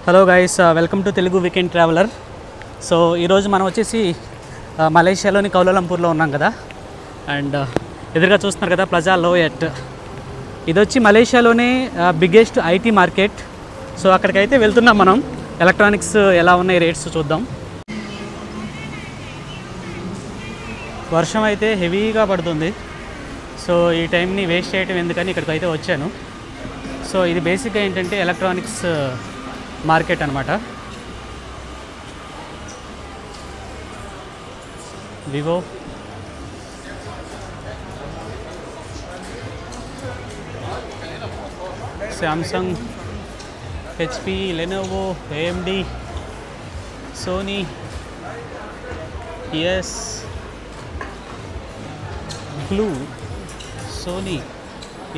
Hello guys, welcome to Telugu weekend traveller. So ఈరోజు మనం వచ్చేసి మలేషియాలోని కౌలాలంపూర్లో ఉన్నాం కదా. అండ్ ఎదురుగా చూస్తున్నారు కదా ప్లాజా లోయట్. ఇది వచ్చి మలేషియాలోనే బిగ్గెస్ట్ ఐటీ మార్కెట్. సో అక్కడికైతే వెళ్తున్నాం మనం. ఎలక్ట్రానిక్స్ ఎలా ఉన్నాయి రేట్స్ చూద్దాం. వర్షం అయితే హెవీగా పడుతుంది. సో ఈ టైంని వేస్ట్ చేయడం ఎందుకని ఇక్కడికైతే వచ్చాను. సో ఇది బేసిక్గా ఏంటంటే ఎలక్ట్రానిక్స్ మార్కెట్ అనమాట. Vivo, Samsung, HP, Lenovo, AMD, Sony, S, blue, Sony,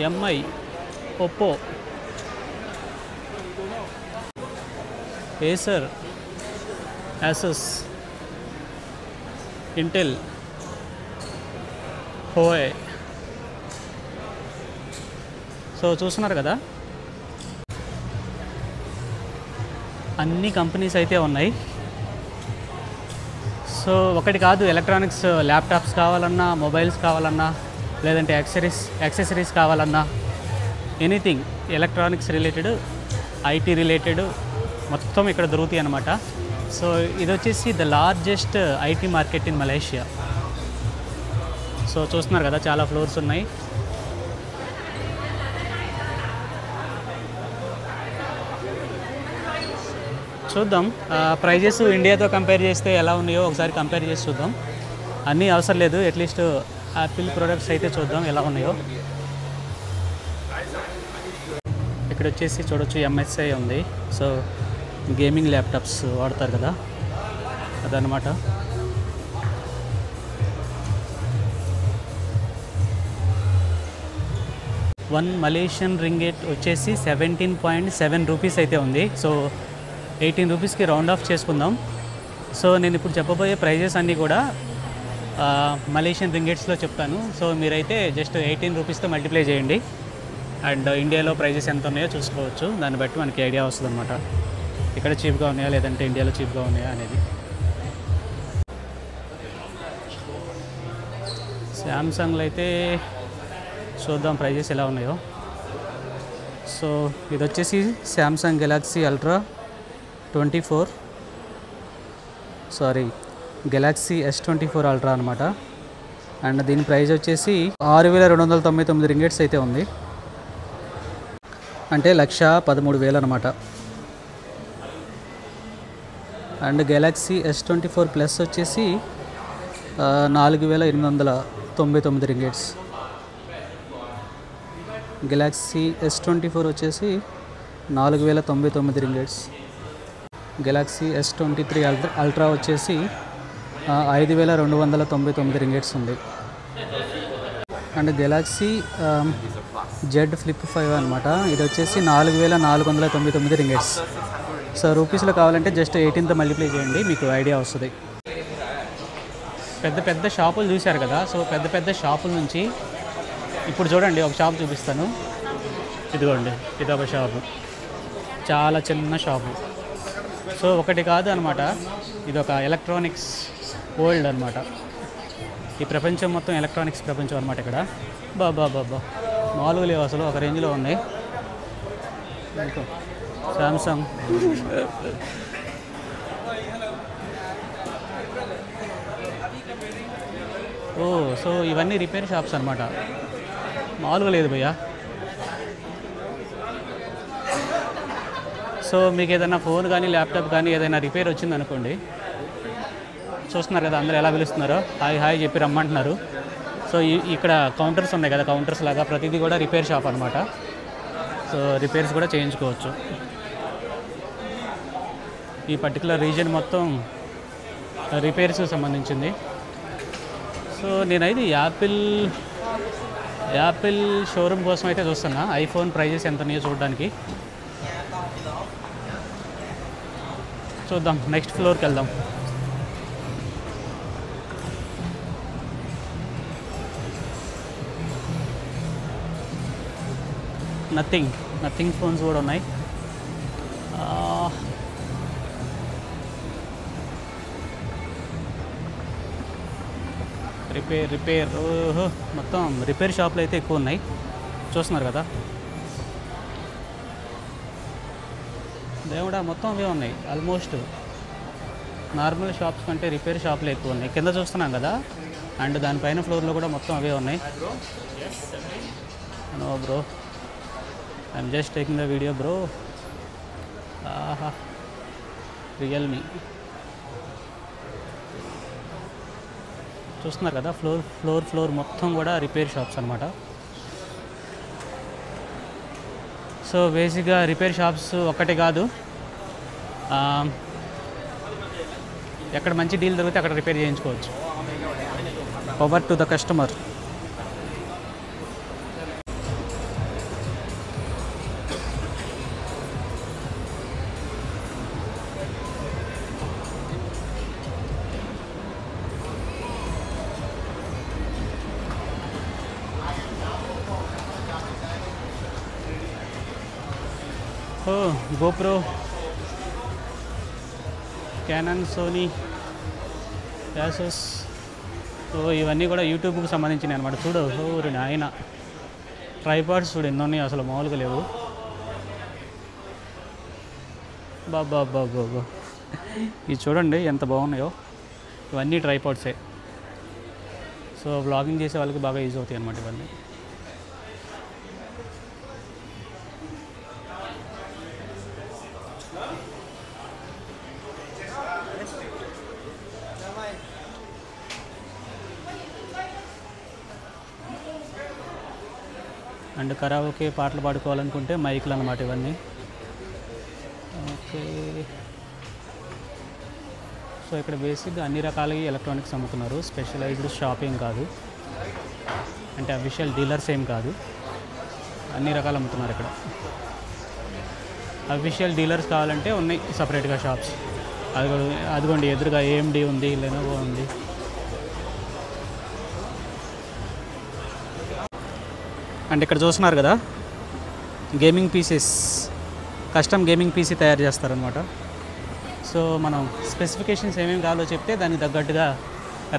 MI, Oppo, Acer, Asus, Intel, హోయ్. సో చూస్తున్నారు కదా, అన్ని కంపెనీస్ అయితే ఉన్నాయి. సో ఒకటి కాదు, ఎలక్ట్రానిక్స్ ల్యాప్టాప్స్ కావాలన్నా, మొబైల్స్ కావాలన్నా, లేదంటే యాక్సెసరీస్ కావాలన్నా, anything electronics related, IT related మొత్తం ఇక్కడ దొరుకుతాయి అన్నమాట. సో ఇది వచ్చేసి the largest IT market in Malaysia. So చూస్తున్నారు కదా, చాలా ఫ్లోర్స్ ఉన్నాయి. చూద్దాం ప్రైజెస్ ఇండియాతో కంపేర్ చేస్తే ఎలా ఉన్నాయో ఒకసారి కంపేర్ చేసి చూద్దాం. అన్నీ అవసరం లేదు, అట్లీస్ట్ యాపిల్ ప్రోడక్ట్స్ అయితే చూద్దాం ఎలా ఉన్నాయో. ఇక్కడ వచ్చేసి చూడొచ్చు ఎంఎస్ఐ ఉంది. సో గేమింగ్ ల్యాప్టాప్స్ వాడతారు కదా, అదనమాట. వన్ మలేషియన్ రింగేట్ వచ్చేసి 17.7 రూపీస్ అయితే ఉంది. సో 18 రూపీస్కి రౌండ్ ఆఫ్ చేసుకుందాం. సో నేను ఇప్పుడు చెప్పబోయే ప్రైజెస్ అన్నీ కూడా మలేషియన్ రింగేట్స్లో చెప్తాను. సో మీరైతే జస్ట్ 18 రూపీస్తో మల్టిప్లై చేయండి. అండ్ ఇండియాలో ప్రైజెస్ ఎంత ఉన్నాయో చూసుకోవచ్చు. దాన్ని బట్టి మనకి ఐడియా వస్తుంది అనమాట, ఇక్కడ చీప్గా ఉన్నాయా లేదంటే ఇండియాలో చీప్గా ఉన్నాయా అనేది. శాంసంగ్లో అయితే చూద్దాం ప్రైజెస్ ఎలా ఉన్నాయో. సో ఇది వచ్చేసి Samsung Galaxy ultra 24, Galaxy S24 ultra అనమాట. అండ్ దీని ప్రైస్ వచ్చేసి 6,299 రింగేట్స్ అయితే ఉంది, అంటే 1,13,000 అనమాట. అండ్ గెలాక్సీ S24 ప్లస్ వచ్చేసి 4,899 రింగేట్స్. గెలాక్సీ S24 వచ్చేసి 4,099 రింగేట్స్. గెలాక్సీ S23 అల్ట్రా వచ్చేసి 5,299 రింగేట్స్ ఉంది. అండ్ గెలాక్సీ జెడ్ ఫ్లిప్ 5 అనమాట. ఇది వచ్చేసి 4,499 రింగేట్స్. సో రూపీస్లో కావాలంటే జస్ట్ 18తో మల్టిప్లై చేయండి, మీకు ఐడియా వస్తుంది. పెద్ద పెద్ద షాపులు చూశారు కదా. సో పెద్ద పెద్ద షాపుల నుంచి ఇప్పుడు చూడండి ఒక షాప్ చూపిస్తాను. ఇదిగోండి, ఇదొక షాపు, చాలా చిన్న షాపు. సో ఒకటి కాదు అనమాట, ఇదొక ఎలక్ట్రానిక్స్ వరల్డ్ అనమాట. ఈ ప్రపంచం మొత్తం ఎలక్ట్రానిక్స్ ప్రపంచం అనమాట. ఇక్కడ బాబా మామూలుగా లేవు అసలు, ఒక రేంజ్లో ఉన్నాయి. శాంసంగ్, సో ఇవన్నీ రిపేర్ షాప్స్ అనమాట, మామూలుగా లేదు భయ్యా. సో మీకు ఏదైనా ఫోన్ కానీ ల్యాప్టాప్ కానీ ఏదైనా రిపేర్ వచ్చింది అనుకోండి, చూస్తున్నారు కదా అందరూ ఎలా పిలుస్తున్నారో, హాయ్ హాయ్ చెప్పి రమ్మంటున్నారు. సో ఇక్కడ కౌంటర్స్ ఉన్నాయి కదా, కౌంటర్స్ లాగా ప్రతిదీ కూడా రిపేర్ షాప్ అనమాట. సో రిపేర్స్ కూడా చేయించుకోవచ్చు. ఈ పర్టికులర్ రీజియన్ మొత్తం రిపేర్స్ సంబంధించింది. సో నేనైతే యాపిల్ షోరూమ్ కోసం అయితే చూస్తున్నా, ఐఫోన్ ప్రైజెస్ ఎంత ఉన్నాయో చూడడానికి. చూద్దాం, నెక్స్ట్ ఫ్లోర్కి వెళ్దాం. నథింగ్ ఫోన్స్ కూడా ఉన్నాయి. రిపేర్ ఓహో, మొత్తం రిపేర్ షాపులు అయితే ఎక్కువ ఉన్నాయి, చూస్తున్నారు కదా దేవుడా. మొత్తం అవే ఉన్నాయి, ఆల్మోస్ట్ నార్మల్ షాప్స్ కంటే రిపేర్ షాపులు ఎక్కువ ఉన్నాయి. కింద చూస్తున్నాం కదా, అండ్ దానిపైన ఫ్లోర్లో కూడా మొత్తం అవే ఉన్నాయి. No bro, I'm just taking the video bro. ఆహా, రియల్మీ చూస్తున్నారు కదా, ఫ్లోర్ మొత్తం కూడా రిపేర్ షాప్స్ అనమాట. సో బేసిక్గా రిపేర్ షాప్స్ ఒక్కటే కాదు, ఎక్కడ మంచి డీల్ దొరికితే అక్కడ రిపేర్ చేయించుకోవచ్చు. Power to the customer. GoPro, Canon, Sony, Asus. సో ఇవన్నీ కూడా యూట్యూబ్కి సంబంధించినవి అనమాట. చూడు ఆయన ట్రైపాడ్స్ చూడు ఎన్ని ఉన్నాయి, అసలు మామూలుగా లేవు. బాబా ఇది చూడండి ఎంత బాగున్నాయో. ఇవన్నీ ట్రైపాడ్సే. సో వ్లాగింగ్ చేసే వాళ్ళకి బాగా యూజ్ అవుతాయి అన్నమాట ఇవన్నీ. అండ్ కరావోకే పాటలు పాడుకోవాలనుకుంటే మైకులు అన్నమాట ఇవన్నీ. ఓకే, సో ఇక్కడ బేసిక్గా అన్ని రకాల ఎలక్ట్రానిక్స్ అమ్ముతున్నారు. స్పెషలైజ్డ్ షాపింగ్ కాదు, అంటే అఫీషియల్ డీలర్స్ ఏం కాదు, అన్ని రకాలు అమ్ముతున్నారు ఇక్కడ. అఫీషియల్ డీలర్స్ కావాలంటే ఉన్నాయి సపరేట్గా షాప్స్. అదిగోండి ఎదురుగా AMD ఉంది, లెనోవో ఉంది. అండ్ ఇక్కడ చూస్తున్నారు కదా, gaming pieces, custom gaming PC తయారు చేస్తారనమాట. సో మనం స్పెసిఫికేషన్స్ ఏమేమి కావాలో చెప్తే దానికి తగ్గట్టుగా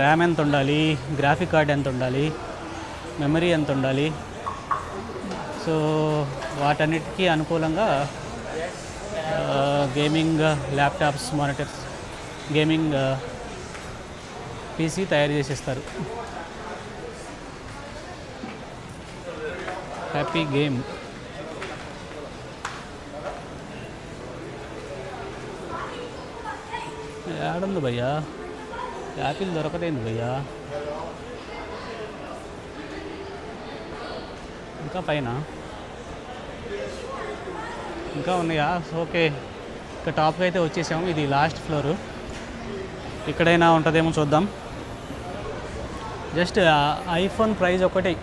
ర్యామ్ ఎంత ఉండాలి, గ్రాఫిక్ కార్డ్ ఎంత ఉండాలి, మెమరీ ఎంత ఉండాలి, సో వాటన్నిటికీ అనుకూలంగా gaming laptops, monitors, gaming PC తయారు చేసేస్తారు. Happy game. ఏడుంది భయ్యా, యాపిల్ దొరకదేంది భయ్యా. ఇంకా పైన ఇంకా ఉన్నాయా? ఓకే, ఇక టాప్కి అయితే వచ్చేసాము. ఇది లాస్ట్ ఫ్లోరు, ఇక్కడైనా ఉంటుందేమో చూద్దాం. జస్ట్ ఐఫోన్ ప్రైస్ ఒకటే,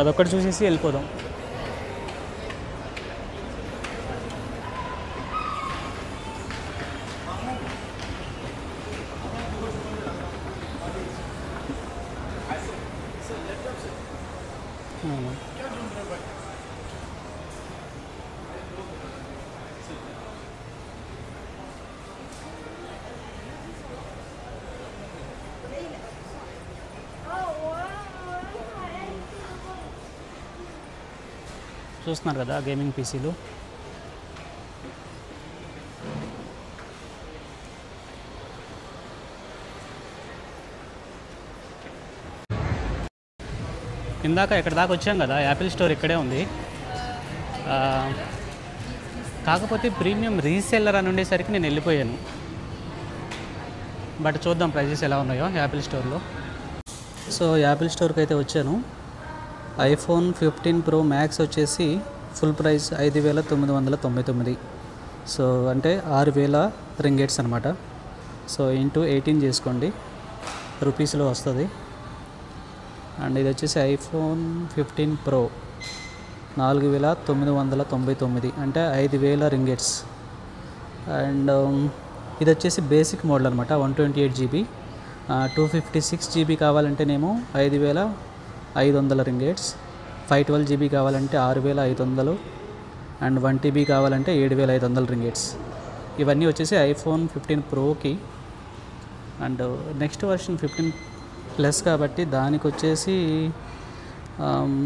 అదొక్కటి చూసేసి వెళ్ళిపోదాం. చూస్తున్నారు కదా గేమింగ్ పీసీలు. ఇందాక ఇక్కడ దాకా వచ్చాం కదా, యాపిల్ స్టోర్ ఇక్కడే ఉంది. కాకపోతే ప్రీమియం రీసెల్లర్ అని ఉండేసరికి నేను వెళ్ళిపోయాను. బట్ చూద్దాం ప్రైజెస్ ఎలా ఉన్నాయో యాపిల్ స్టోర్లో. సో యాపిల్ స్టోర్కి అయితే వచ్చాను. ఐఫోన్ 15 Pro Max వచ్చేసి ఫుల్ ప్రైస్ 5,999. సో అంటే 6,000 రింగేట్స్ అనమాట. సో ఇంటూ 18 చేసుకోండి, రూపీస్లో వస్తుంది. అండ్ ఇది వచ్చేసి ఐఫోన్ 15 Pro 4,999, అంటే 5,000 రింగేట్స్. అండ్ ఇది వచ్చేసి బేసిక్ మోడల్ అనమాట, 128 GB. 256 GB కావాలంటేనేమో 5,500 ringgits. 512 GB కావాలంటే 6,500. అండ్ 1 TB కావాలంటే 7,500 రింగిట్స్. ఇవన్నీ వచ్చేసి ఐఫోన్ 15 ప్రోకి. అండ్ నెక్స్ట్ వర్షన్ 15 ప్లస్ కాబట్టి దానికి వచ్చేసి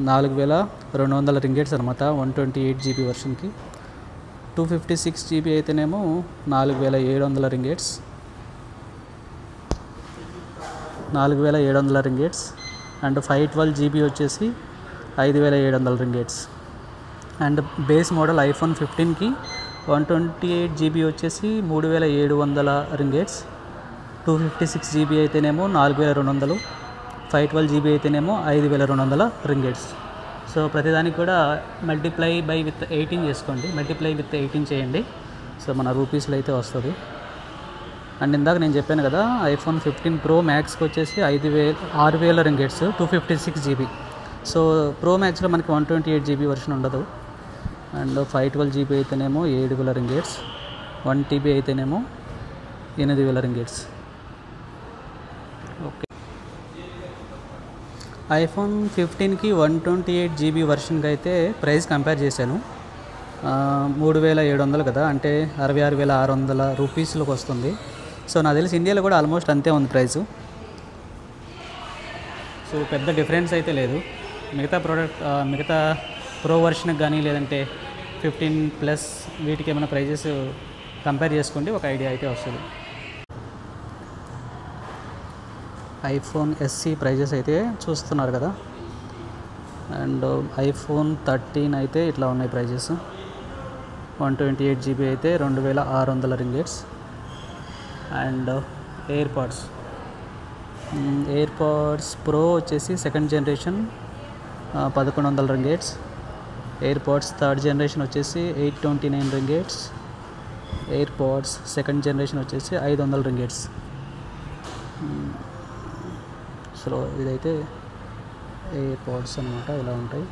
4,200 రింగిట్స్ అనమాట 128 GB వర్షన్కి. 256 GB అయితేనేమో 4,700 రింగిట్స్. 4,700 రింగిట్స్. అండ్ 512 GB వచ్చేసి 5,700 ringgits. And base model iPhone 15కి 128 GB వచ్చేసి 3,700 రింగిట్స్. 256 GB అయితేనేమో 4,200. 512 GB అయితేనేమో 5,200 రింగిట్స్. సో ప్రతిదానికి కూడా మల్టిప్లై బై విత్ 18 చేసుకోండి. మల్టిప్లై విత్ 18 చేయండి. సో మన రూపీస్లో అయితే వస్తుంది. అండ్ ఇందాక నేను చెప్పాను కదా ఐఫోన్ 15 ప్రో మ్యాక్స్కి వచ్చేసి 6,000 రింగిట్స్ 256 GB. సో ప్రో మ్యాక్స్లో మనకి 128 GB వర్షన్ ఉండదు. అండ్ 512 GB అయితేనేమో 7,000 రింగిట్స్. 1 TB అయితేనేమో 8,000 రింగిట్స్. ఓకే, ఐఫోన్ 15కి 128 GB వర్షన్కి అయితే ప్రైస్ కంపేర్ చేశాను. 3,700 కదా, అంటే 66,600 రూపీస్లోకి వస్తుంది. సో నాకు తెలిసి ఇండియాలో కూడా ఆల్మోస్ట్ అంతే ఉంది ప్రైసు. సో పెద్ద డిఫరెన్స్ అయితే లేదు. మిగతా ప్రో వర్షన్కి కానీ లేదంటే 15 ప్లస్ వీటికి ఏమైనా ప్రైజెస్ కంపేర్ చేసుకోండి, ఒక ఐడియా అయితే వస్తుంది. ఐఫోన్ SE ప్రైజెస్ అయితే చూస్తున్నారు కదా. అండ్ ఐఫోన్ 13 అయితే ఇట్లా ఉన్నాయి ప్రైజెస్. 128 GB అయితే 2,600 రింగిట్స్. అండ్ ఎయిర్పాడ్స్ ప్రో వచ్చేసి second generation 1,100 ringgits. AirPods third generation వచ్చేసి 829 రింగిట్స్. ఎయిర్పాడ్స్ సెకండ్ జనరేషన్ వచ్చేసి 500 రింగిట్స్. సో ఇదైతే ఎయిర్పాడ్స్ అనమాట, ఇలా ఉంటాయి.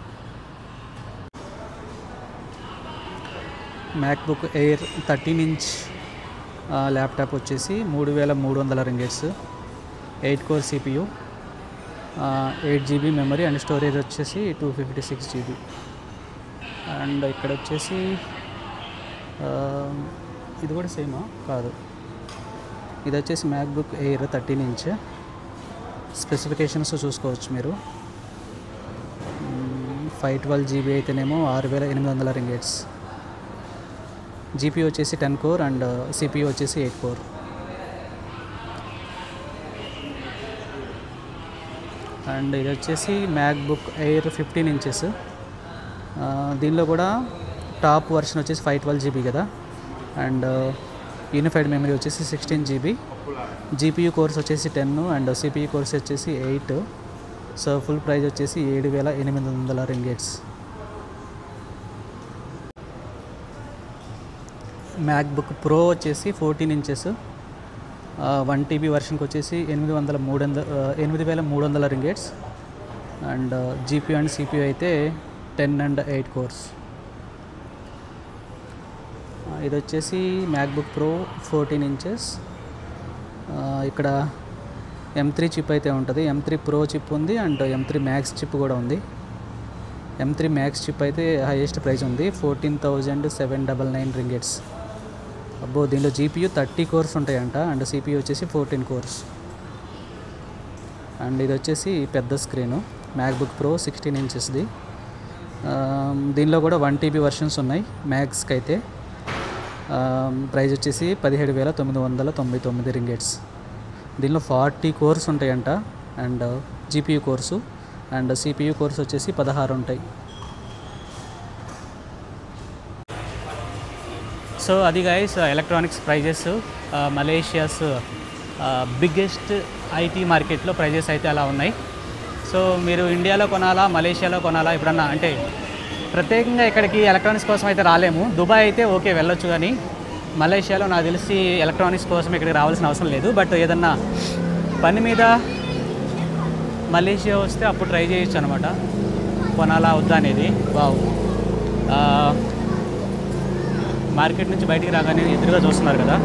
మ్యాక్బుక్ ఎయిర్ 13 ఇంచ్ ల్యాప్టాప్ వచ్చేసి 3,300 ringgits. 8 core CPU, 8 GB memory and storage వచ్చేసి 256 GB. అండ్ ఇక్కడ వచ్చేసి ఇది కూడా సేమా కాదు, ఇది వచ్చేసి మ్యాక్బుక్ ఎయిర్ 13 ఇంచ్. స్పెసిఫికేషన్స్ చూసుకోవచ్చు మీరు. 512 GB అయితేనేమో 6,800 రింగిట్స్. GPU వచ్చేసి 10 కోర్ అండ్ CPU వచ్చేసి 8 కోర్. అండ్ ఇది వచ్చేసి మ్యాక్బుక్ ఎయిర్ 15 ఇంచెస్. దీనిలో కూడా టాప్ వర్షన్ వచ్చేసి 512 GB కదా. అండ్ యూనిఫైడ్ మెమరీ వచ్చేసి 16 GB. GPU కోర్స్ వచ్చేసి 10 అండ్ CPU కోర్స్ వచ్చేసి 8. సో ఫుల్ ప్రైస్ వచ్చేసి 7,800 రింగిట్స్. మ్యాక్బుక్ ప్రో వచ్చేసి 14 ఇంచెస్ 1 TB వర్షన్కి వచ్చేసి 8,300 ringgits. And GPU and CPU అయితే 10 అండ్ 8 కోర్స్. ఇది వచ్చేసి మ్యాక్బుక్ ప్రో 14 ఇంచెస్. ఇక్కడ M3 చిప్ అయితే ఉంటుంది. M3 ప్రో చిప్ ఉంది అండ్ M3 మ్యాక్స్ చిప్ కూడా ఉంది. M3 మ్యాక్స్ చిప్ అయితే హైయెస్ట్ ప్రైస్ ఉంది, 14,799 రింగిట్స్. అబ్బో, దీనిలో GPU 30 కోర్స్ ఉంటాయంట అండ్ CPU వచ్చేసి 14 కోర్స్. అండ్ ఇది వచ్చేసి పెద్ద స్క్రీను మ్యాక్బుక్ ప్రో 16 ఇంచెస్ది. దీనిలో కూడా 1 TB వర్షన్స్ ఉన్నాయి మ్యాక్స్కి అయితే. ప్రైస్ వచ్చేసి 17,999 రింగిట్స్. దీనిలో 40 కోర్స్ ఉంటాయంట and GPU cores and CPU cores వచ్చేసి 16 ఉంటాయి. సో అది guys electronics prices. Malaysia's biggest IT మార్కెట్లో ప్రైజెస్ అయితే అలా ఉన్నాయి. సో మీరు ఇండియాలో కొనాలా మలేషియాలో కొనాలా, ఎప్పుడన్నా అంటే ప్రత్యేకంగా ఇక్కడికి ఎలక్ట్రానిక్స్ కోసం అయితే రాలేము. దుబాయ్ అయితే ఓకే వెళ్ళొచ్చు, కానీ మలేషియాలో నాకు తెలిసి ఎలక్ట్రానిక్స్ కోసం ఇక్కడికి రావాల్సిన అవసరం లేదు. బట్ ఏదన్నా పని మీద మలేషియా వస్తే అప్పుడు ట్రై చేయొచ్చు అనమాట, కొనాలా వద్దా అనేది. వావ్, మార్కెట్ నుంచి బయటికి రాగానే ఎదురుగా చూస్తున్నారు కదా,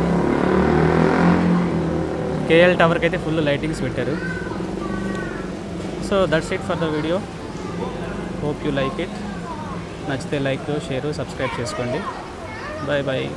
KL టవర్కి అయితే ఫుల్ లైటింగ్స్ పెట్టారు. So that's it for the video. Hope you like it. నచ్చితే లైక్ షేర్ సబ్స్క్రైబ్ చేసుకోండి. Bye bye.